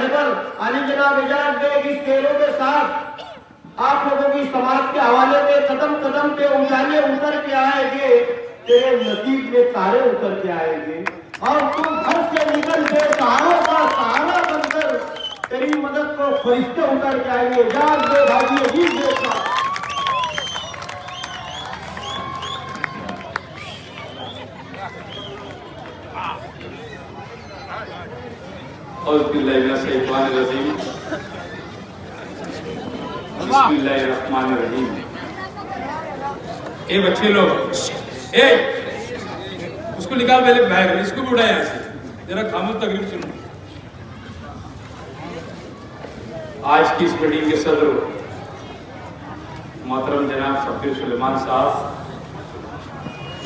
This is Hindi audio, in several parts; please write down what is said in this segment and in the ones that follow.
अनबल अली जनाब एजाज बेग इस खेलों के साथ आप लोगों की समाज के हवाले पे कदम कदम पे उजाले उतर के आएंगे, तेरे नसीब में तारे उतर के आएंगे और तुम घर से निकल के तारों का सहारा बनकर तेरी मदद को फरिश्ते उतर के आएंगे। एजाज बेग हाजी अजीज बेग का बिस्मिल्लाहिर्रहमानिर्रहीम। ए बच्चे लोग, ए उसको निकाल पहले बाहर, इसको भी उठा यहाँ से, जरा खामोश तकरीर सुनो। आज की इस मीटिंग के सदर मोहतरम जनाब शब्बीर सुलेमान साहब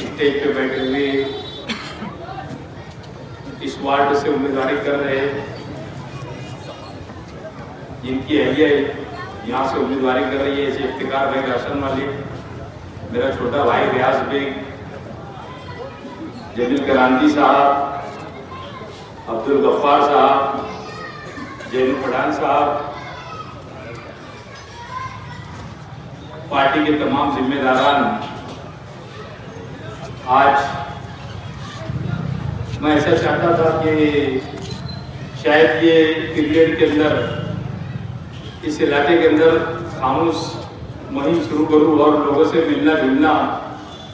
स्टेज पे बैठे हुए इस वार्ड से उम्मीदवारी कर रहे हैं, जिनकी अहलिया यहाँ से उम्मीदवारी कर रही है, ऐसे इफ्तिकार बेग राशन वाले, मेरा छोटा भाई रियाज बेग, जमील करांती साहब, अब्दुल गफ्फार साहब, जैनू पठान साहब, पार्टी के तमाम जिम्मेदारान। आज मैं ऐसा चाहता था कि शायद ये पीरियड के अंदर इस इलाके के अंदर खामोश मुहिम शुरू करूं और लोगों से मिलना जुलना,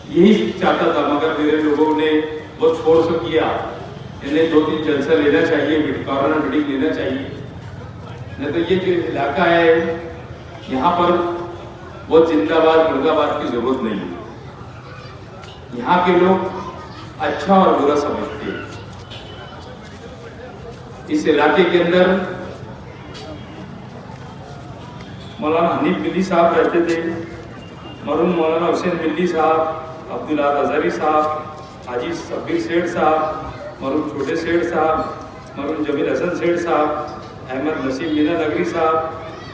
यही चाहता था, मगर मेरे लोगों ने बहुत फोर्स किया, इन्हें 2-3 जलसा लेना चाहिए, कॉर्नर मीटिंग लेना चाहिए। नहीं तो ये जो इलाका है यहाँ पर बहुत जिंदाबाद मुर्दाबाद की जरूरत नहीं है। यहाँ के लोग अच्छा और बुरा समझते हैं। इस इलाके के अंदर मौलाना हनीफ मिल्ली साहब रहते थे, मरहूम मौलाना हुसैन मिल्ली साहब, अब्दुल आद अजहरी साहब, हाजी शब्बीर सेठ साहब, मरहूम छोटे सेठ साहब, मरहूम जमील हसन सेठ साहब, अहमद नसीम मीना नगरी साहब,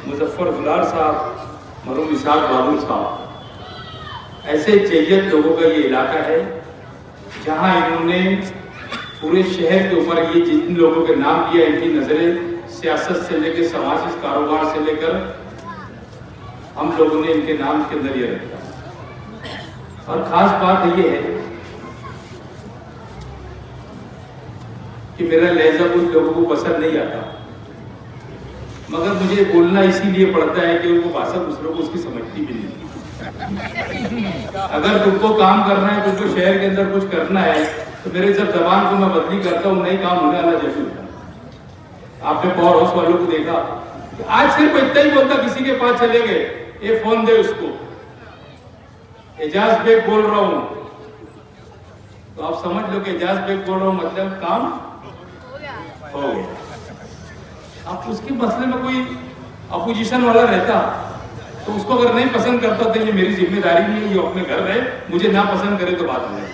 मुजफ्फर गुलार साहब, मरहूम इसाक बहादुर साहब। ऐसे जैयत लोगों का ये इलाका है जहाँ इन्होंने पूरे शहर के ऊपर ये जिन लोगों के नाम लिया, इनकी नजरें सियासत से लेकर समाज कारोबार से लेकर हम लोगों ने इनके नाम के अंदर ये रखा। और खास बात ये है कि मेरा लहजा कुछ लोगों को पसंद नहीं आता, मगर मुझे बोलना इसीलिए पड़ता है कि उनको भाषा दूसरों को उसकी समझती भी नहीं। अगर तुमको काम करना है, तुमको शहर के अंदर कुछ करना है, तो मेरे जब जबान को मैं बदली करता हूँ, नई काम होने वाला जरूर होता। आपने पावर हाउस वालों को देखा, आज सिर्फ इतना ही बोलता, किसी के पास चले गए, ये फोन दे उसको, एजाज बेग बोल रहा हूं, तो आप समझ लो कि एजाज बेग बोल रहा हूं मतलब काम हो गया। आप उसके मसले में कोई अपोजिशन वाला रहता तो उसको अगर नहीं पसंद करता तो ये मेरी जिम्मेदारी नहीं है, ये अपने घर रहे, मुझे ना पसंद करे तो बात नहीं।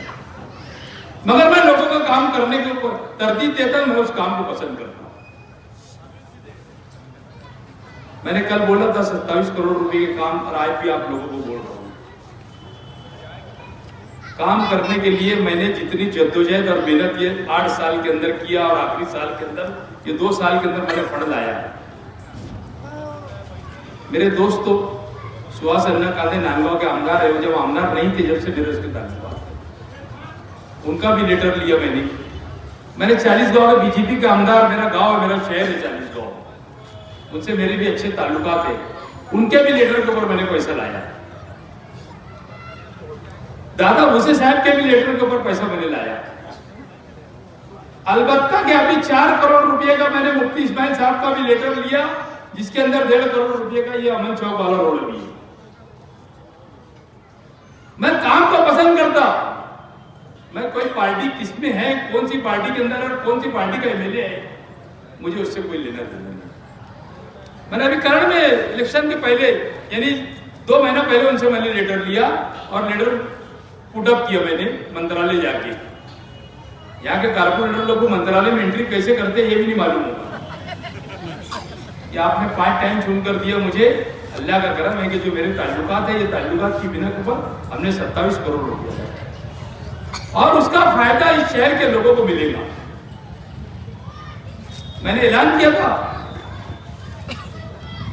मगर मैं लोगों का काम करने के ऊपर तरजीह देता हूं, मैं उस काम को पसंद करता हूं। मैंने कल बोला था 27 करोड़ रुपए के काम, और आज भी आप लोगों को बोल रहा हूं, काम करने के लिए मैंने जितनी जद्दोजहद और मेहनत ये 8 साल के अंदर किया, और आखिरी साल के अंदर, ये 2 साल के अंदर मैंने फंड लाया। मेरे दोस्त तो सुहास अन्ना काले नांदगांव के आमदार है, जब आमदार नहीं थे, जब से मेरे उसके ताल्लुकात, उनका भी लेटर लिया मैंने 40 गांव के बीजेपी के आमदार, मेरा गांव है, मेरा शहर है 40 गांव, उनसे मेरे भी अच्छे ताल्लुकात है, उनके भी लेटर के ऊपर मैंने पैसा लाया। दादा भूसे साहब के भी लेटर के ऊपर पैसा मैंने लाया। अलबत्ता कि अभी 4 करोड़ रुपए का मैंने मुफ्ती इस्माइल साहब का भी लेटर लिया, जिसके अंदर 1.5 करोड़ रुपए का ये अमन चौक वाला रोड भी है। मैं काम को पसंद करता, मैं कोई पार्टी किसमें है, कौन सी पार्टी के अंदर और कौन सी पार्टी का एमएलए है, मुझे उससे कोई लेना देना नहीं। मैंने अभी करण में इलेक्शन के पहले, यानी 2 महीना पहले उनसे मैंने लेटर लिया, और लेटर पुटअप किया मैंने मंत्रालय जाके। यहाँ के कारपोरेटर लोग को मंत्रालय में एंट्री कैसे करते हैं ये भी नहीं मालूम होगा। कि आपने 5 टाइम चुन कर दिया मुझे, अल्लाह का करम है कि जो मेरे ताल्लुकात है, ये ताल्लुकात की बिना के ऊपर हमने 27 करोड़ रुपया, और उसका फायदा इस शहर के लोगों को मिलेगा। मैंने ऐलान किया था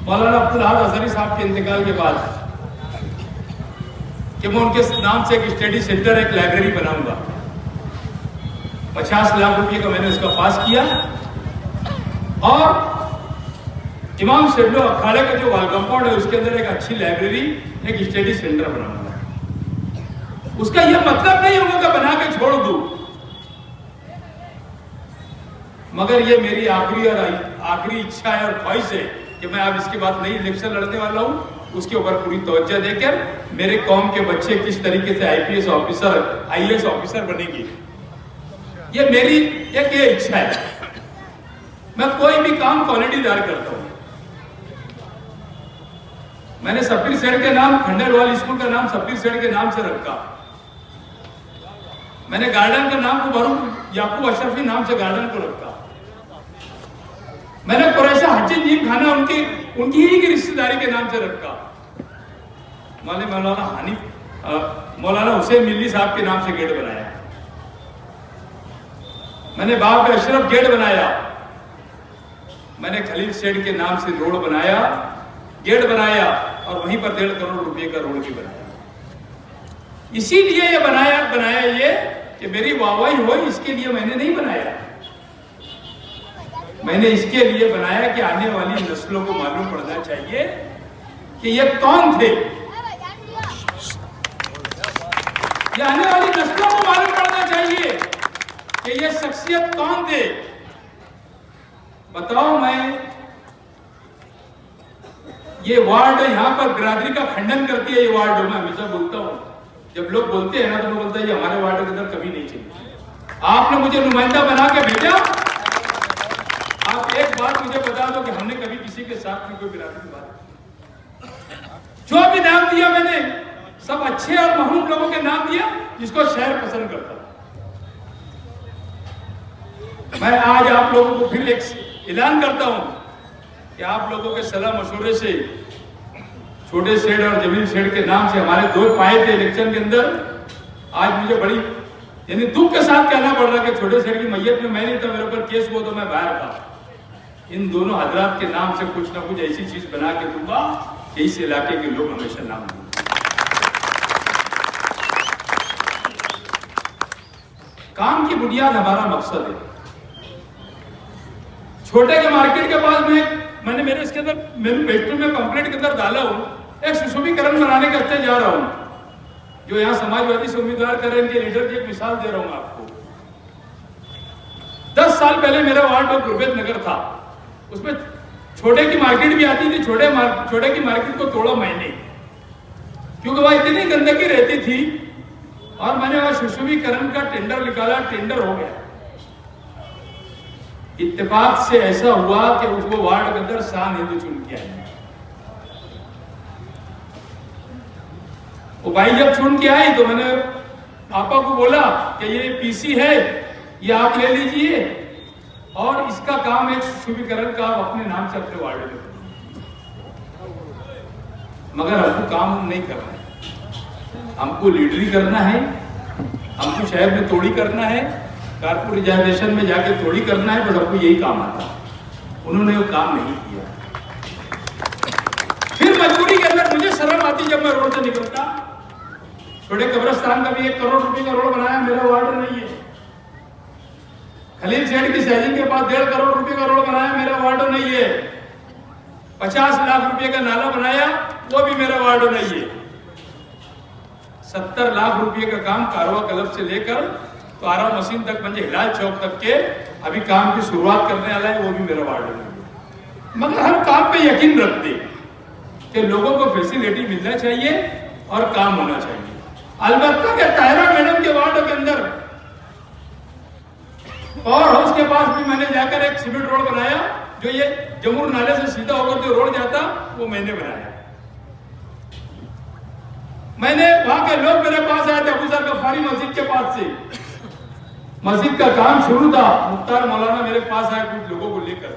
मौलाना अब्दुल अहद अजहरी साहब के इंतकाल के बाद कि मैं उनके नाम से एक स्टडी सेंटर, एक लाइब्रेरी बनाऊंगा। 50 लाख रुपए का मैंने उसका पास किया और इमाम शेरलो अखाड़े का जो वाल कंपाउंड है उसके अंदर एक अच्छी लाइब्रेरी, एक स्टडी सेंटर बनाऊंगा। उसका यह मतलब नहीं होगा कि बना के छोड़ दूं, मगर ये मेरी आखिरी इच्छा है और ख्वाहिश है कि मैं अब इसके बाद नई इलेक्शन लड़ने वाला हूं, उसके ऊपर पूरी तवज्जो देकर मेरे कौम के बच्चे किस तरीके से IPS ऑफिसर, IAS ऑफिसर बनेंगे, ये मेरी एक ये इच्छा है। मैं कोई भी काम क्वालिटीदार करता हूं। मैंने सब्बीर सेठ के नाम, खंडेलवाल स्कूल का नाम सब्बीर सेठ के नाम से रखा। मैंने गार्डन का नाम को मरूम याकूब अशरफी नाम से गार्डन को रखा। मैंने कुरैशा हजीन जीम खाना उनकी ही की रिश्तेदारी के नाम से रखा। मौलाना हुसैन मिल्ली साहब के नाम से गेट बनाया। मैंने बाब अशरफ गेट बनाया। मैंने खलील सेठ के नाम से रोड बनाया, गेट बनाया और वहीं पर 1.5 करोड़ रुपए का रोड भी बनाया। इसीलिए ये बनाया ये कि मेरी वाहवाही हो, इसके लिए मैंने नहीं बनाया। मैंने इसके लिए बनाया कि आने वाली नस्लों को मालूम पड़ना चाहिए कि ये कौन थे। ये आने वाली नस्लों को मालूम पड़ना चाहिए कि ये शख्सियत कौन थे। बताओ, मैं ये वार्ड यहाँ पर बिरादरी का खंडन करती है। ये वार्ड मैं हमेशा बोलता हूँ, जब लोग बोलते हैं ना तो मैं बोलता है ये हमारे वार्ड के अंदर कभी नहीं चली। आपने मुझे नुमाइंदा बना के भेजा। आप एक बात मुझे बता दो कि हमने कभी किसी के साथ में कोई बिरादरी की बात, जो भी नाम दिया मैंने सब अच्छे और महरूम लोगों के नाम दिया जिसको शहर पसंद करता। मैं आज आप लोगों को फिर एक ऐलान करता हूं कि आप लोगों के सलाह मशवरे से छोटे सेठ और जमील सेठ के नाम से हमारे 2 पाए थे इलेक्शन के अंदर। आज मुझे बड़ी यानी दुख के साथ कहना पड़ रहा कि छोटे सेठ की मैयत में मैं नहीं था, मेरे ऊपर केस हुआ तो मैं बाहर था। इन दोनों हजरात के नाम से कुछ ना कुछ ऐसी चीज बना के दूंगा कि इस इलाके के लोग हमेशा नाम देंगे। काम की बुनियाद हमारा मकसद है। छोटे के मार्केट के पास मैंने मेरे इसके अंदर मेरे बेडरूम में कंप्लेंट के अंदर डाला हूं, एक सुशोभीकरण बनाने के रास्ते जा रहा हूं जो यहां समाजवादी से उम्मीदवार कर रहे हैं। इनके लीडर की एक मिसाल दे रहा हूं आपको। 10 साल पहले मेरा वार्ड गुरबेत नगर था, उसमें छोटे की मार्केट भी आती थी। छोटे की मार्केट को तोड़ा मैंने, क्योंकि वहां इतनी गंदगी रहती थी और मैंने वहां सुशोभीकरण का टेंडर निकाला, टेंडर हो गया। इत्तेफाक से ऐसा हुआ कि उसको वार्ड के अंदर शान हिंदू चुन के आए। वो भाई जब चुन के आई तो मैंने पापा को बोला कि ये PC है, ये आप ले लीजिए और इसका काम है सुशोभीकरण का, आप अपने नाम से अपने वार्ड में। मगर हमको काम नहीं करना है, हमको लीडरी करना है, हमको शहर में तोड़ी करना है, कारपोरेशन में जाके तोड़ी करना है, बस हमको यही काम आता। उन्होंने वो काम नहीं किया। फिर मजबूरी के अंदर मुझे शर्म आती जब मैं रोड से निकलता। छोटे कब्रिस्तान का भी 1 करोड़ रुपए का रोड बनाया, मेरा वार्ड नहीं है। खलील सेठ की सैजिंग के पास 1.5 करोड़ रुपए का रोड बनाया, मेरा वार्ड नहीं है। 50 लाख रुपए का नाला बनाया, वो भी मेरा वार्ड नहीं है। 70 लाख रुपए का काम कारवा क्लब से लेकर तो आरा मशीन तक, मंजे हिलाल चौक तक के अभी काम की शुरुआत करने वाला है, वो भी मेरा वार्ड नहीं है। मगर हर काम पे यकीन रखते कि लोगों को फैसिलिटी मिलना चाहिए और काम होना चाहिए। अलबत्ता के ताहिरा मैडम के वार्ड के अंदर पावर हाउस के पास भी मैंने जाकर एक सीमेंट रोड बनाया, जो ये जमुर नाले से सीधा होकर जो रोड जाता वो मैंने बनाया। मैंने वहां के लोग मेरे पास आए थे, अबूसर गफ्फारी मस्जिद के पास से, मस्जिद का काम शुरू था, मुख्तार मौलाना मेरे पास आए कुछ लोगों को लेकर।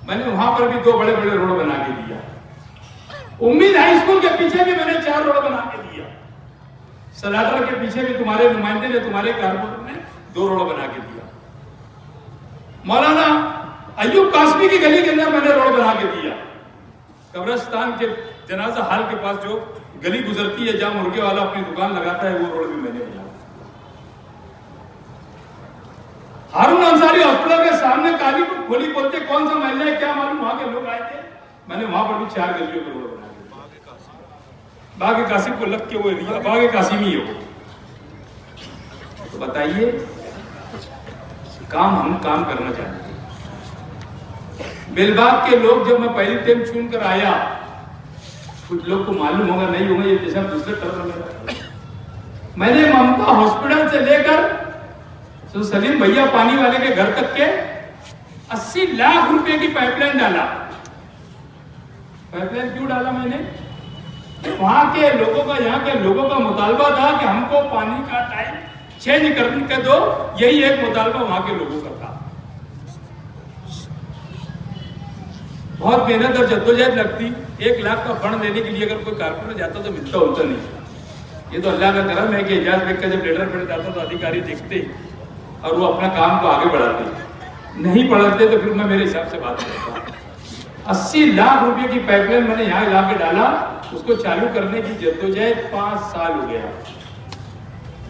मैंने वहां पर भी 2 बड़े बड़े रोड बना के दिया। उम्मीद हाई स्कूल के पीछे भी मैंने 4 रोड बना के दिया। सलाटर के पीछे भी तुम्हारे नुमाइंदे ने, तुम्हारे कारपोरेटर ने 2 रोड बना के दिया। मौलाना अयूब कासमी की गली के अंदर मैंने रोड बना के दिया। कब्रिस्तान के जनाजा हाल के पास जो गली गुजरती है जहां मुर्गे वाला अपनी दुकान लगाता है, वो रोड भी मैंने बनाया। हारून अंसारी हॉस्पिटल के सामने काली को खोली बोलते कौन सा महल्ला है क्या मालूम, वहां के लोग आए थे, मैंने वहां पर भी 4 गलियों पर रोड बनाया। बाग कासिम को लग के वो एरिया बाग कासिम ही हो। तो बताइए, हम काम करना चाहते हैं। बेलबाग के लोग जब मैं पहली टाइम चुन कर आया, कुछ लोग को मालूम होगा नहीं होगा, ये जैसा दूसरे टर्म में मैंने ममता हॉस्पिटल से लेकर तो सलीम भैया पानी वाले के घर तक के 80 लाख रुपए की पाइपलाइन डाला। पाइपलाइन क्यों डाला मैंने? वहां के लोगों का, यहाँ के लोगों का मुतालबा था कि हमको पानी का टाइम चेंज करके दो, यही एक मुतालबा वहां के लोगों का था। बहुत मेहनत और जद्दोजहद लगती। 1 लाख का फंड देने के लिए अगर कोई कारपोरेटर जाता तो मिलता होता नहीं। ये तो अल्लाह का करम है कि एजाज बेग का जब लेटर पढ़ जाता तो अधिकारी देखते और वो अपना काम को आगे बढ़ाते, नहीं बढ़ाते तो फिर मैं मेरे हिसाब से बात करता। 80 लाख रुपए की पाइपलाइन मैंने यहाँ ला के डाला, उसको चालू करने की जद्दोजहद 5 साल हो गया।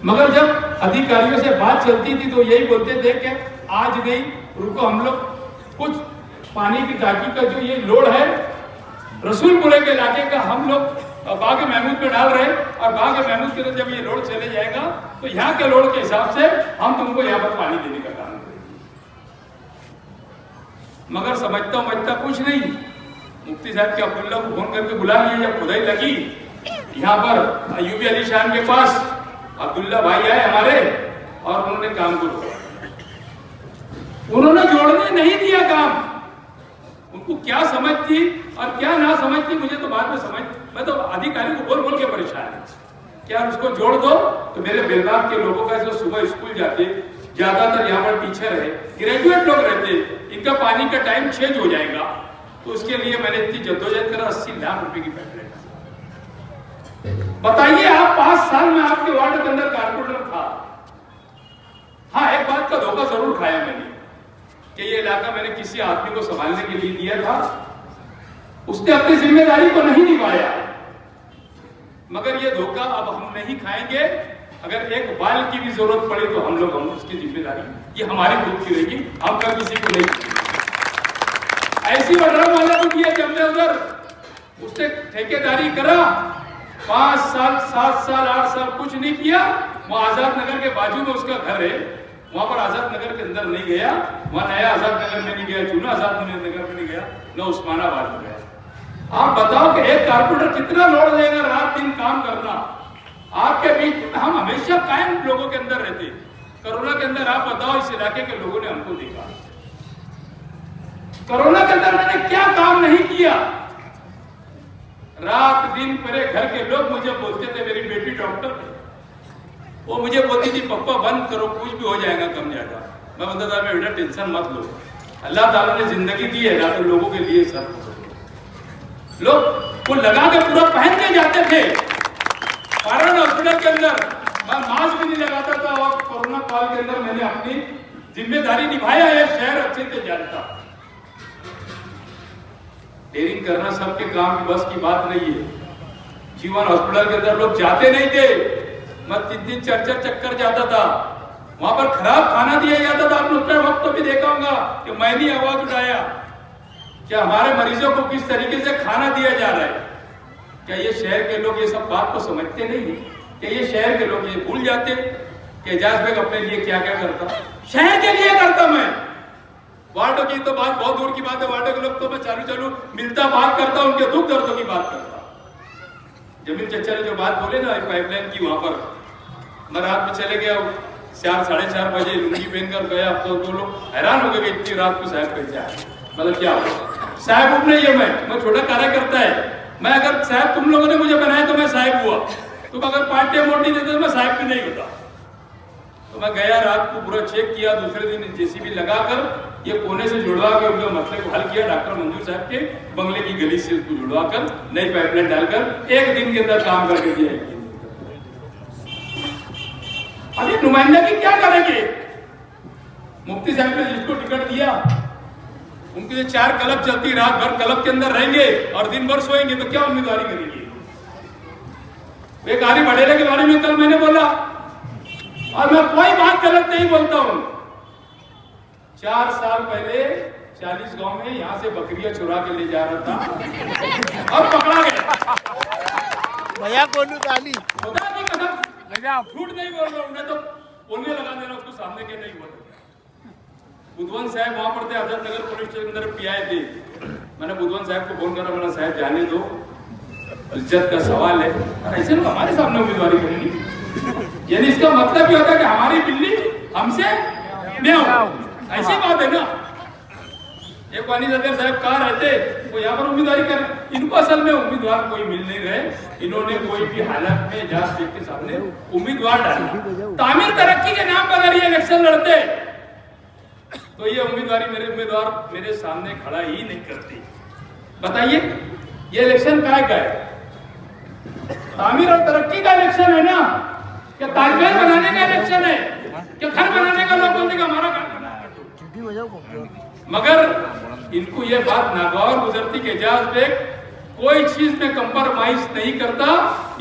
मगर जब अधिकारियों से बात चलती थी तो यही बोलते थे कि आज नहीं, रुको, हम लोग कुछ पानी की टाकी का जो ये लोड है रसूलपुरे के इलाके का हम लोग बाग महमूद पे डाल रहे हैं, और बाग महमूद के जब ये लोड चले जाएगा तो यहाँ के लोड के हिसाब से हम तुमको यहाँ पर पानी देने का काम करेंगे। मगर समझता कुछ नहीं। मुफ्ती साहब के अब्दुल्ला को फोन करके बुला लिया, जब खुदाई लगी यहाँ पर अयूबी अली शान के पास, अब्दुल्ला भाई आए हमारे और उन्होंने काम को रोका। उन्होंने जोड़ने नहीं दिया काम। उनको क्या समझ थी और क्या ना समझ थी मुझे तो बाद में समझ, मैं तो अधिकारी को बोल बोल के परेशान है। क्या उसको जोड़ दो तो मेरे बेलबाग के लोगों का जो सुबह स्कूल जाते, ज्यादातर यहाँ पर टीचर है, ग्रेजुएट लोग रहते, इनका पानी का टाइम चेंज हो जाएगा। तो उसके लिए मैंने इतनी जद्दोजहद करा, 80 लाख रुपए की पाइपलाइन। बताइए आप 5 साल में आपके वार्ड के अंदर कारपोरेटर था। हाँ, एक बात का धोखा जरूर खाया मैंने कि ये इलाका मैंने किसी आदमी को संभालने के लिए दिया था, उसने अपनी जिम्मेदारी को नहीं निभाया। मगर ये धोखा अब हम नहीं खाएंगे। अगर एक बाल की भी जरूरत पड़े तो हम उसकी जिम्मेदारी ये हमारी खुद की रहेगी, हम कल किसी को नहीं। ऐसी बदनाम वाला को किया कि हमने उधर उसने ठेकेदारी करा, 5 साल 7 साल 8 साल कुछ नहीं किया। वो आजाद नगर के बाजू में उसका घर है, वहां पर आजाद नगर के अंदर नहीं गया, वहां नया आजाद नगर में नहीं गया, जूना आजाद नगर में नहीं गया, न उस्मानाबाद में गया। आप बताओ कि एक कारपोरेटर कितना लोड लेगा रात दिन काम करना। आपके बीच में हम हमेशा कायम लोगों के अंदर रहते। कोरोना के अंदर आप बताओ, इस इलाके के लोगों ने हमको देखा, कोरोना के अंदर मैंने क्या काम नहीं किया। रात दिन मेरे घर के लोग मुझे बोलते थे, मेरी बेटी डॉक्टर है, वो मुझे बोलती थी पप्पा बंद करो, कुछ भी हो जाएगा कम ज्यादा। मैं बोलता था मैं बेटा टेंशन मत लो, अल्लाह ताला ने जिंदगी दी है ना, तो लोगों के लिए सब लोग वो लगा के पूरा पहन के जाते थे। कारण हॉस्पिटल के अंदर मैं मास्क भी नहीं लगाता था, और कोरोना काल के अंदर मैंने अपनी जिम्मेदारी निभाया है, शहर अच्छे से जानता। डेयरिंग करना सबके काम की बस की बात नहीं है। जीवन हॉस्पिटल के अंदर लोग जाते नहीं थे, मैं 3-3 4-4 चक्कर जाता था, वहां पर खराब खाना दिया जाता था। आपने उस वक्त तो भी देखा होगा कि मैंने आवाज उठाया कि हमारे मरीजों को किस तरीके से खाना दिया जा रहा है। क्या ये शहर के लोग ये सब बात को समझते नहीं? क्या ये शहर के लोग ये भूल जाते कि एजाज बेग अपने लिए क्या क्या करता? शहर के लिए करता मैं। वार्डों की तो बात बहुत दूर की बात है, वार्डों के लोग तो मैं चालू मिलता बात करता, उनके दुख दर्दों की बात करता। जमीन चचा ने जो बात बोले ना पाइपलाइन की, वहां पर मैं रात में चले गया 4 साढ़े 4 बजे लुंगी पहनकर गया। अब तो लोग हैरान हो गए कि इतनी रात को साहब कैसे आए, मतलब क्या हुआ? साहब उब नहीं है, मैं छोटा कार्यकर्ता है। मैं अगर साहब तुम लोगों ने मुझे बनाया तो मैं साहब हुआ, तुम अगर पार्टी वोट नहीं देते तो मैं साहब भी नहीं होता। तो मैं गया, रात को पूरा चेक किया, दूसरे दिन जेसीबी लगाकर ये कोने से जुड़वा के उनके मसले को हल किया। डॉक्टर मंजूर साहब के बंगले की गली से उसको जुड़वा कर नई पाइपलाइन डालकर 1 दिन के अंदर काम करके दिया। अभी नुमाइंदगी क्या करेंगे? मुफ्ती साहब ने जिसको टिकट दिया उनके लिए 4 क्लब चलती, रात भर क्लब के अंदर रहेंगे और दिन भर सोएंगे, तो क्या उम्मीदवारी करेंगे? एक आरिफ अडेले के बारे में कल मैंने बोला, और मैं कोई बात गलत नहीं बोलता हूं। 4 साल पहले 40 गांव में यहां से बकरियां चुरा के ले जा रहा था और पकड़ा गया। भैया कोनू ताली खुदा की कसम, झूठ नहीं बोल रहा हूं, मैं तो बोलने लगा देना उसको सामने के नहीं बोल। बुधवंत साहब वहां पर थे, आजाद नगर पुलिस स्टेशन के अंदर पीआई थे। मैंने बुधवंत साहब को फोन करा, मैंने साहब जाने दो, इज्जत का सवाल है, और ऐसे लोग हमारे सामने उम्मीदवारी करेंगे, यानी इसका मतलब ये होता है कि हमारी बिल्ली हमसे नहीं, ऐसी बात है ना। एक वानी सदर साहब कहाँ रहते, वो यहाँ पर उम्मीदवारी कर, इनको असल में उम्मीदवार कोई मिल नहीं रहे। इन्होंने कोई भी हालत में जांच देख के सामने उम्मीदवार डाला। तामीर तरक्की के नाम पर अगर ये इलेक्शन लड़ते तो ये उम्मीदवारी मेरे उम्मीदवार मेरे सामने खड़ा ही नहीं करती। बताइए, ये इलेक्शन काय का है? तामीर और तरक्की का इलेक्शन है ना, क्या ताजमहल बनाने का इलेक्शन है? क्या घर बनाने का? लोग बोलते हमारा घर बनाना। मगर इनको ये बात नागौर गुजरती के एजाज बेग कोई चीज में कंप्रोमाइज नहीं करता,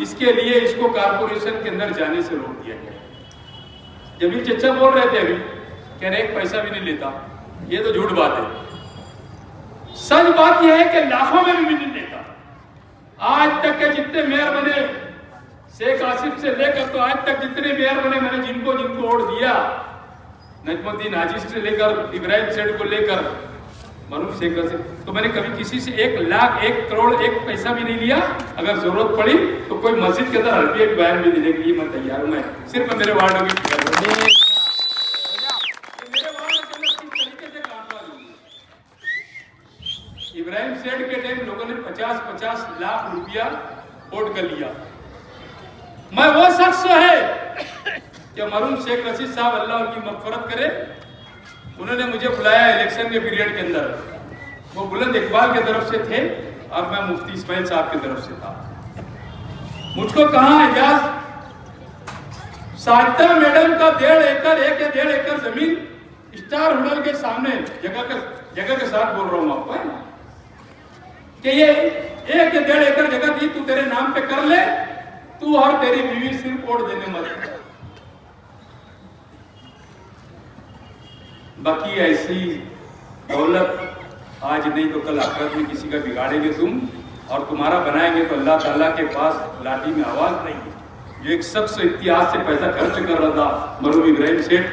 इसके लिए इसको कारपोरेशन के अंदर जाने से रोक दिया गया। जब ये चचा बोल रहे थे अभी, कह रहे एक पैसा भी नहीं लेता, ये तो झूठ बात है। सच बात यह है कि लाखों में भी नहीं लेता। आज तक के जितने मेयर बने, शेख आसिफ से लेकर तो आज तक जितने मेयर बने, मैंने जिनको जिनको वोट दिया, नजमुद्दीन हाजी से लेकर इब्राहिम सेठ को लेकर मरूफ शेख से, तो मैंने कभी किसी से 1 लाख 1 करोड़ 1 पैसा भी नहीं लिया। अगर जरूरत पड़ी तो कोई मस्जिद के अंदर हल्की एक बयान भी देने के लिए मैं तैयार हूं। मैं सिर्फ मेरे वार्ड में इब्राहिम सेठ के टाइम लोगों ने 50-50 लाख रुपया वोट कर लिया। मैं वो शख्स है कि मरूम शेख रशीद साहब, अल्लाह उनकी मगफरत करे, उन्होंने मुझे बुलाया इलेक्शन के पीरियड के अंदर। वो बुलंद इकबाल की तरफ से थे और मैं मुफ्ती इस्माइल साहब की तरफ से था। मुझको कहा एजाज, साजिदा मैडम का 1.5 एकड़ 1.5 एकड़ जमीन स्टार होटल के सामने, जगह के साथ बोल रहा हूं आपको, कि ये 1 या 1.5 एकड़ जगह थी, तू तेरे नाम पे कर ले, तू और तेरी बीवी सिर्फ वोट देने मत। बाकी ऐसी दौलत आज नहीं तो कल आखिरत में किसी का बिगाड़ेंगे तुम, और तुम्हारा बनाएंगे तो अल्लाह ताला के पास लाठी में आवाज नहीं है। जो एक शख्स इतिहास से पैसा खर्च कर रहा था, मरूम इब्राहिम सेठ,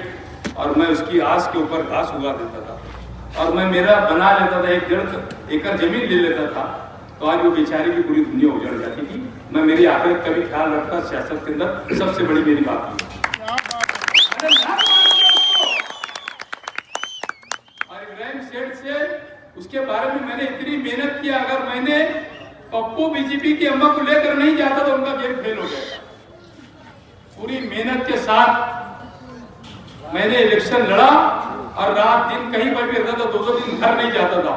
और मैं उसकी आस के ऊपर घास उगा देता था, और मैं मेरा बना लेता था, 1.5 एकड़ जमीन ले लेता था, तो आज वो बेचारी की पूरी दुनिया उजड़ जाती थी। मैं मेरी आखिरत का भी ख्याल रखता सियासत के अंदर, सबसे बड़ी मेरी बात है। सेठ से उसके बारे में मैंने इतनी मेहनत किया, अगर मैंने पप्पू बीजेपी की अम्मा को लेकर नहीं जाता तो उनका गेम फेल हो गया। पूरी मेहनत के साथ मैंने इलेक्शन लड़ा, और रात दिन कहीं पर भी रहता था, 2-2 दिन घर नहीं जाता था,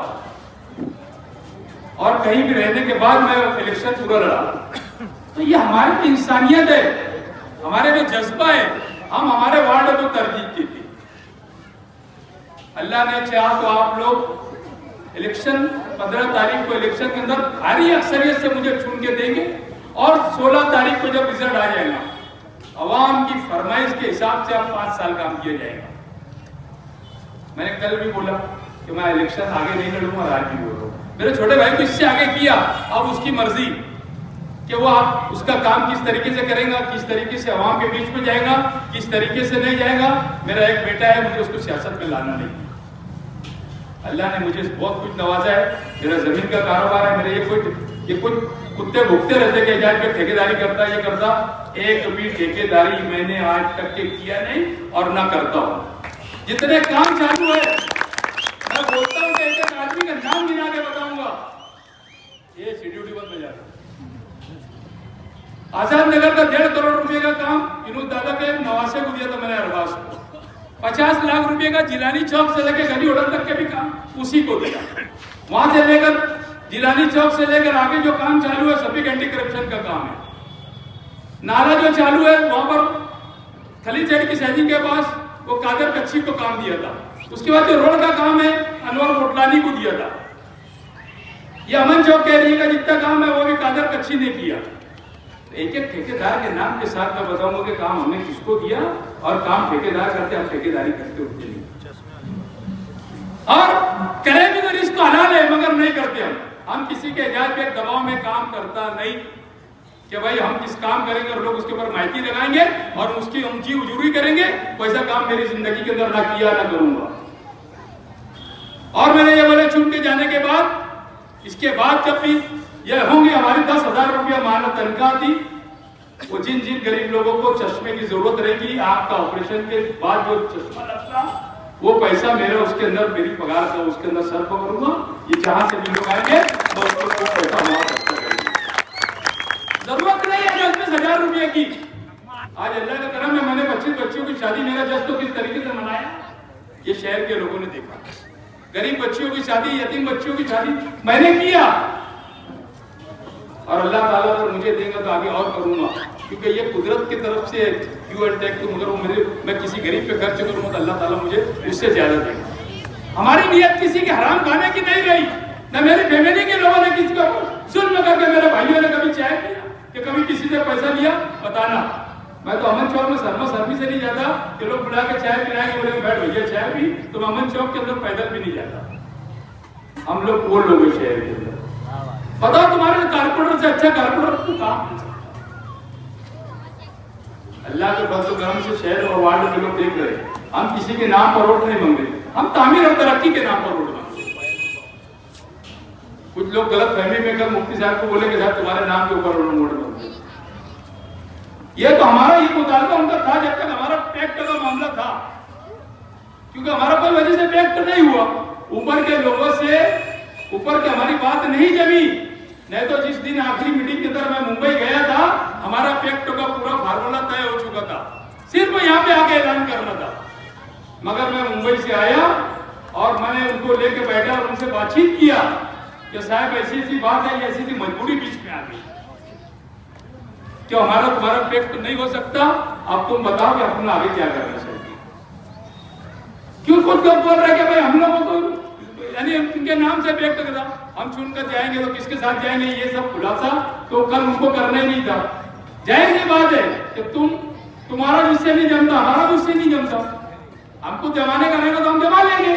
और कहीं भी रहने के बाद मैं इलेक्शन पूरा लड़ा। तो ये हमारी में इंसानियत है, हमारे में जज्बा है। हम हमारे वार्ड को तरजीह की थी। अल्लाह ने चाहा तो आप लोग इलेक्शन 15 तारीख को इलेक्शन के अंदर भारी अक्सरियत से मुझे चुन के देंगे, और 16 तारीख को जब रिजल्ट आ जाएगा, अवाम की फरमाइश के हिसाब से अब 5 साल काम किया जाएगा। मैंने कल भी बोला कि मैं इलेक्शन आगे नहीं लड़ूंगा, और आज भी बोल रहा हूं। मेरे छोटे भाई को इससे आगे किया, अब उसकी मर्जी कि वो आप उसका काम किस तरीके से करेगा, किस तरीके से अवाम के बीच में जाएगा, किस तरीके से नहीं जाएगा। मेरा एक बेटा है, मुझे उसको सियासत में लाना नहीं। अल्लाह ने मुझे बहुत कुछ नवाजा है, मेरा जमीन का कारोबार है, मेरे ये कुछ कुत्ते भुगते रहते कि एजाज पे ठेकेदारी करता, ये करता। एक भी ठेकेदारी मैंने आज तक के किया नहीं और ना करता हूं। जितने काम चालू है, मैं बोलता हूं कि एक आदमी का नाम गिना के बताऊंगा, ये शेड्यूल बंद हो जाता। आजाद नगर का 1.5 करोड़ रुपए का काम विनोद दादा के नवासे को दिया था मैंने, अरबाज को। 50 लाख रुपए का जिलानी चौक से लेकर गली होटल तक के भी काम उसी को दिया। वहां से लेकर जिलानी चौक से लेकर आगे जो काम चालू है, सभी एंटी करप्शन का काम है। नाला जो चालू है, वहां पर खली चेड़ की सैनिक के पास वो कादर कच्ची को काम दिया था। उसके बाद जो रोड का काम है अनवर कोटलानी को दिया था। ये अमन चौक एरिया का जितना काम है वो भी कादर कच्ची ने किया। एक एक ठेकेदार के नाम के साथ मैं बताऊंगा कि काम हमने किसको दिया और काम ठेकेदार करते, हम ठेकेदारी करते उठते नहीं और करें भी तो रिस्क हलाल है मगर नहीं करते। हम किसी के इजाजत पे दबाव में काम करता नहीं कि भाई हम किस काम करेंगे और लोग उसके ऊपर माइकी लगाएंगे और उसकी हम जी उजूरी करेंगे। वैसा काम मेरी जिंदगी के अंदर ना किया ना करूंगा। और मैंने ये बोले चुन के जाने के बाद, इसके बाद जब भी ये होंगे हमारी 10,000 रुपया माना तनख्वाह थी, वो जिन जिन गरीब लोगों को चश्मे की जरूरत रहेगी, आंख का ऑपरेशन के बाद जो चश्मा लगता वो पैसा मेरा उसके अंदर मेरी पगार का उसके अंदर सर्व करूंगा। ये जहां से भी लोग आएंगे तो उसको पैसा हुआ करता रहेगा। जरूरत नहीं है 10,000 रुपये की। आज अल्लाह का करम है, मैंने 25 बच्चियों की शादी मेरा जज तो किस तरीके से मनाया ये शहर के लोगों ने देखा। गरीब बच्चियों की शादी, यतीम बच्चियों की शादी मैंने किया और अल्लाह ताला अगर मुझे देगा तो आगे और करूंगा, क्योंकि ये कुदरत की तरफ से गिव एंड टेक। तो मगर वो मैं किसी गरीब पे खर्च करूंगा तो अल्लाह ताला मुझे उससे ज्यादा देगा। हमारी नियत किसी के हराम खाने की नहीं रही, न मेरी फैमिली के लोगों ने किसी को जुल्म करके, मेरे भाइयों ने कभी चाय पिया कि कभी किसी से पैसा लिया बताना। मैं तो अमन चौक में सर्वी से नहीं जाता कि लोग बुला के चाय पिलाएंगे, बोले बैठ भैया चाय पी, तो मैं अमन चौक के अंदर पैदल भी नहीं जाता। हम लोग वो लोग हैं शहर के अंदर। बताओ तुम्हारे कारपोरेटर से अच्छा कारपोरेटर तो काम अल्लाह के फजल करम से शहर और वार्ड में लोग देख रहे हैं। हम किसी के नाम पर वोट नहीं मांग रहे, हम तामीर और तरक्की के नाम पर वोट मांग रहे। कुछ लोग गलत फहमी में कर मुफ्ती साहब को बोले कि साहब तुम्हारे नाम के ऊपर वोट मांग। ये तो हमारा ये मुतालबा उनका था जब तक हमारा पैक्ट का मामला था, क्योंकि हमारा कोई वजह से पैक्ट नहीं हुआ। ऊपर के लोगों से ऊपर के हमारी बात नहीं जमी। नहीं तो जिस दिन आखिरी मीटिंग के अंदर मैं मुंबई गया था, हमारा पैक्ट का पूरा फार्मूला तय हो चुका था, सिर्फ यहाँ पे आके ऐलान करना था। मगर मैं मुंबई से आया और मैंने उनको लेके बैठा और उनसे बातचीत किया कि साहब ऐसी ऐसी बात है, ऐसी ऐसी मजबूरी बीच में आ गई कि हमारा तुम्हारा पैक्ट नहीं हो सकता। अब तुम बताओ कि अपना आगे क्या करना चाहिए। क्यों कुछ लोग बोल रहे कि भाई हम लोगों को यानी उनके नाम से पैक्ट करा, हम चुनकर जाएंगे तो किसके साथ जाएंगे, ये सब खुलासा तो कल उनको करना ही नहीं था। जाहिर सी बात है कि तुम्हारा जिससे नहीं जमता हमारा उससे नहीं जमता। हमको जमाने का रहेगा तो हम जमा लेंगे,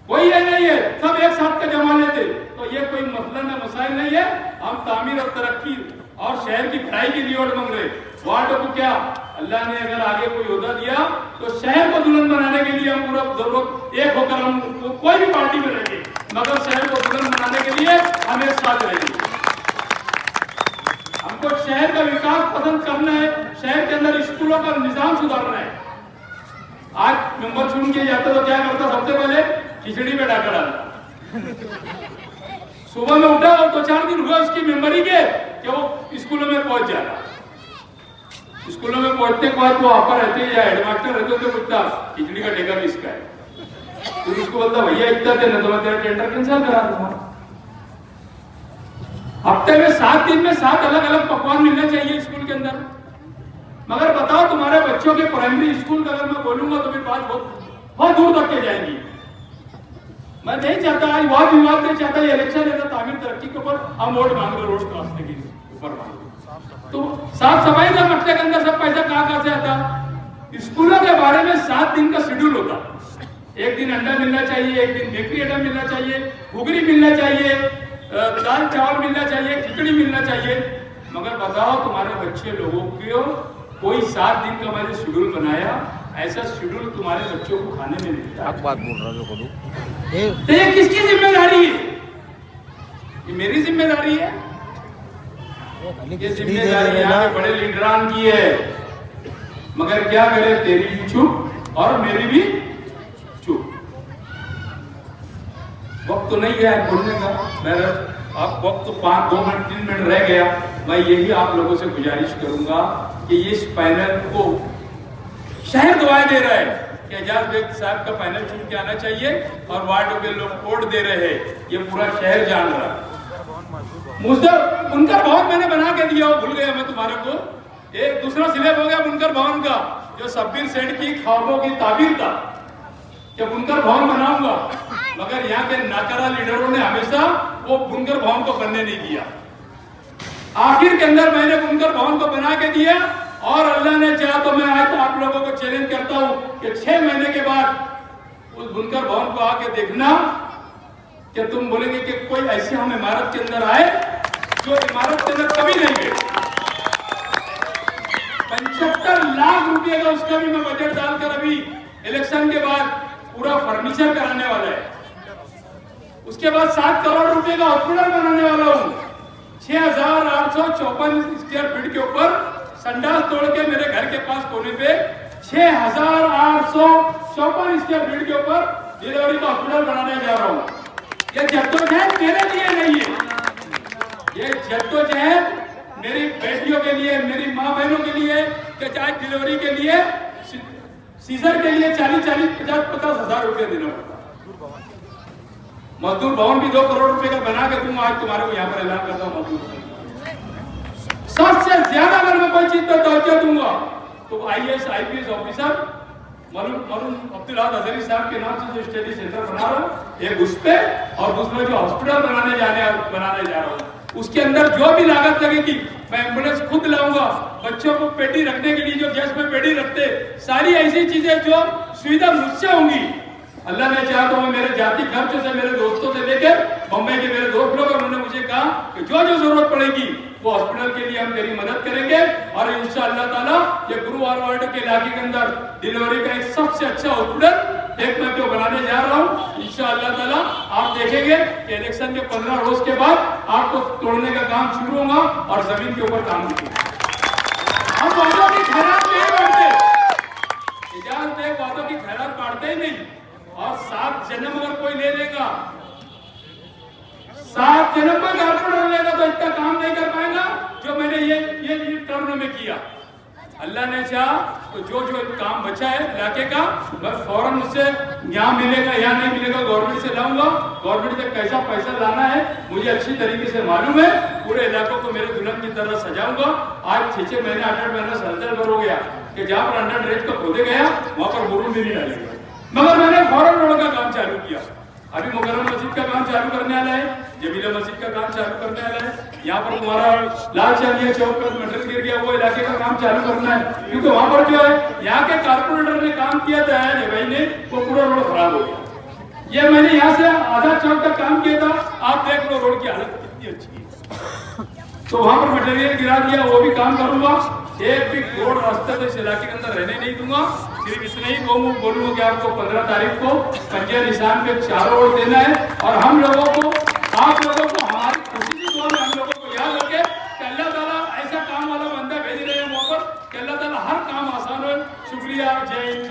कोई ये नहीं है सब एक साथ का जमा लेते। तो ये कोई मसला न मसाइल नहीं है। हम तामीर और तरक्की और शहर की भलाई के लिए वोट मांग रहे। वार्ड को क्या अल्लाह ने अगर आगे कोई ओहदा दिया तो शहर को दुल्हन बनाने के लिए हम पूरा जरूरत एक होकर हम कोई भी पार्टी में रहेंगे, मगर शहर को दुल्हन बनाने के लिए हम एक साथ रहेंगे। हमको शहर का विकास पसंद करना है, शहर के अंदर स्कूलों का निजाम सुधारना है। आज नंबर चुन के जाता तो क्या करता, सबसे पहले खिचड़ी में डाका डालता। सुबह में उठा और 2-4 दिन हुआ उसकी मेमोरी के कि वो स्कूलों में पहुंच जाता। स्कूलों में पहुंचने के बाद वो ऑफर रहते या हेडमास्टर रहते तो पूछता खिचड़ी का ठेका किसका है, तो उसको बोलता भैया इतना दे ना तो मैं तेरा टेंडर कैंसिल करा दूंगा। हफ्ते में 7 दिन में 7 अलग अलग पकवान मिलना चाहिए स्कूल के अंदर। मगर बताओ तुम्हारे बच्चों के प्राइमरी स्कूल का अगर मैं बोलूंगा तो फिर बात बहुत दूर तक के जाएगी। मैं नहीं चाहता आज वाद विवाद नहीं चाहता, ये इलेक्शन है तो तामीर तरक्की के ऊपर हम वोट मांग रहे, रोड क्रॉसने के ऊपर मांग रहे। तो साफ सफाई का मसले के अंदर सब पैसा कहाँ से आता। स्कूलों के बारे में 7 दिन का शेड्यूल होता। एक दिन अंडा मिलना चाहिए, एक दिन बेकरी आइटम मिलना चाहिए, घुगरी मिलना चाहिए, दाल चावल मिलना चाहिए, खिचड़ी मिलना चाहिए। मगर बताओ तुम्हारे बच्चे लोगों को कोई 7 दिन का मैंने शेड्यूल बनाया, ऐसा शेड्यूल तुम्हारे बच्चों को खाने में मिलता है। बात बोल रहा हूँ तो ये किसकी जिम्मेदारी है? ये मेरी जिम्मेदारी है। ये जिम्मेदारी यहाँ के बड़े लीडरान की है। मगर क्या करे, तेरी भी चुप और मेरी भी चुप। वक्त तो नहीं है बोलने का, मेरा अब वक्त तो 2 मिनट 3 मिनट रह गया। मैं यही आप लोगों से गुजारिश करूंगा कि इस पैनल को शहर दुआएं दे रहा है कि एजाज बेग साहब का पैनल चुन के आना चाहिए और वार्ड के लोग वोट दे रहे हैं, ये पूरा शहर जान रहा है। बुनकर भवन मैंने बना के दिया, भूल गया मैं तुम्हारे को। एक दूसरा स्लैब हो गया बुनकर भवन का, जो शब्बीर सेठ की ख्वाबों की ताबीर था। कि बुनकर भवन बनाऊंगा, मगर यहाँ के नाकारा लीडरों ने हमेशा वो बुनकर भवन को बनने नहीं दिया। आखिर के अंदर मैंने बुनकर भवन को बना के दिया और अल्लाह ने चाहा तो मैं आज आप लोगों को चैलेंज करता हूं कि 6 महीने के बाद उस बुनकर भवन को आके देखना कि तुम बोलेंगे कि कोई ऐसे हम इमारत के अंदर आए जो इमारत के अंदर कभी नहीं गए। 75 लाख रुपए का उसका भी मैं बजट डालकर अभी इलेक्शन के बाद पूरा फर्नीचर कराने वाला है। उसके बाद 7 करोड़ रुपए का हॉस्पिटल बनाने वाला हूं। 6,854 स्क्वायर फीट के ऊपर संडास तोड़ के मेरे घर के पास कोने पे 6,854 स्क्वायर फीट के ऊपर डिलीवरी का हॉस्पिटल बनाने जा रहा हूं। ये जद्दोजहद मेरे लिए नहीं है, ये जद्दोजहद मेरी बेटियों के लिए, मेरी माँ बहनों के लिए, कि चाहे डिलीवरी के लिए, सीजर के लिए 40-40, 50-50 हजार रुपए देना पड़ता। मजदूर भवन भी 2 करोड़ रुपए का बना के दूंगा। आज तुम्हारे को यहाँ पर ऐलान करता हूँ मजदूर भवन सबसे ज्यादा अगर मैं कोई चीज पर तवज्जो दूंगा तो IAS IPS officer maroon Abdullah Azhari साहब के नाम से जो स्टडी सेंटर बना रहा हूँ, एक उस पे, और दूसरा जो हॉस्पिटल बनाने जा रहा हूँ उसके अंदर जो भी लागत लगेगी मैं एम्बुलेंस खुद लाऊंगा। बच्चों को पेटी रखने के लिए जो गैस में पेटी रखते, सारी ऐसी चीजें जो सुविधा मुझसे होंगी। अल्लाह ने चाहा तो मैं मेरे जाति खर्च से, मेरे दोस्तों से लेकर बम्बई के मेरे दोस्त लोग, उन्होंने मुझे कहा कि जो जो जरूरत पड़ेगी वो हॉस्पिटल के लिए हम तेरी मदद करेंगे। और इंशाअल्लाह ताला ये गुरुवार वार्ड के इलाके के अंदर डिलीवरी का एक सबसे अच्छा हॉस्पिटल एक मैं तो बनाने जा रहा हूँ। इंशाअल्लाह ताला आप देखेंगे कि इलेक्शन के 15 रोज के बाद आपको तोड़ने का काम शुरू होगा और जमीन के ऊपर काम दिखेगा। हम वादों की खैरात नहीं बांटते, इजाजत है, वादों की खैरात बांटते ही नहीं। और 7 जन्म अगर कोई ले लेगा, 7 जन्म में कारपोरेटर लेगा तो इतना काम नहीं कर पाएगा जो मैंने ये टर्म में किया। अल्लाह ने चाहा तो जो जो काम बचा है इलाके का मैं फौरन उससे यहाँ मिलेगा या नहीं मिलेगा गवर्नमेंट से लाऊंगा। गवर्नमेंट से कैसा पैसा लाना है मुझे अच्छी तरीके से मालूम है। पूरे इलाकों को मेरे दुल्हन की तरह सजाऊंगा। आज 6 महीने 8 महीने सरदर भर हो गया कि जहाँ पर अंडर ड्रेज का खोदे गया वहां पर मुरुम भी नहीं डालेगा, मगर मैंने फौरन रोड का काम चालू किया। अभी मुकर्रम मस्जिद का काम चालू करने वाला है, जमीला मस्जिद का काम चालू करने वाला है। यहाँ पर तुम्हारा लाल चांदिया चौक पर मटेरियल गिर गया, वो इलाके का काम चालू करना है, क्योंकि वहां पर जो है यहाँ के कारपोरेटर ने काम किया था भाई ने, वो पूरा रोड खराब हो गया। ये मैंने यहाँ से आधा चौक तक काम किया था, आप देख लो रोड की हालत कितनी अच्छी है। तो वहां पर मटेरियल गिरा दिया, वो भी काम करूंगा। एक भी रोड रास्ते तो इस इलाके के अंदर रहने नहीं दूंगा। सिर्फ इतना ही बोलूंगा कि आपको 15 तारीख को पंजे निशान पे 4 वोट देना है। और हम लोगों को, आप लोगों को हमारी खुशी की दुआ में हम लोगों को याद रखे कि अल्लाह ताला ऐसा काम वाला बंदा भेज रहे हैं वहां पर कि अल्लाह ताला हर काम आसान हो। शुक्रिया, जय हिंद।